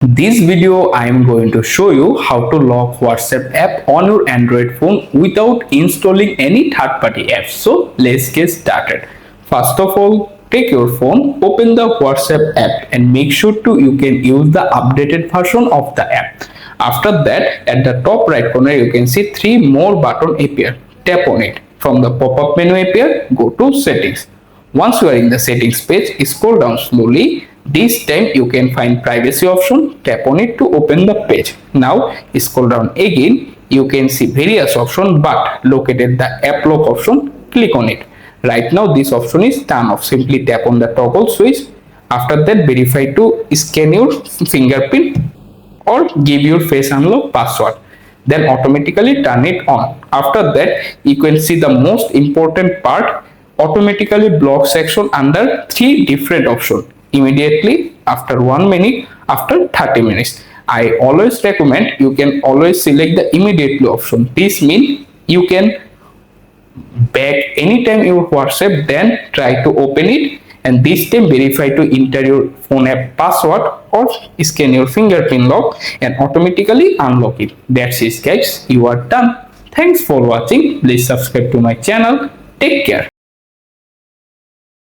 This video I am going to show you how to lock WhatsApp app on your Android phone without installing any third-party apps. So let's get started. First of all, take your phone, open the WhatsApp app and make sure you can use the updated version of the app. After that, at the top right corner you can see three more buttons appear. Tap on it. From the pop-up menu appear, go to settings. Once you are in the settings page, scroll down slowly. This time you can find privacy option. Tap on it to open the page. Now scroll down again. You can see various options, but located the app lock option. Click on it. Right now this option is turned off. Simply tap on the toggle switch. After that, verify to scan your fingerprint or give your face unlock password. Then automatically turn it on. After that, you can see the most important part, automatically block section under three different options immediately, after 1 minute, after 30 minutes. I always recommend you can always select the immediately option. This means you can back anytime your WhatsApp, then try to open it, and this time verify to enter your phone app password or scan your fingerprint lock and automatically unlock it. That's it guys, you are done. Thanks for watching. Please subscribe to my channel. Take care.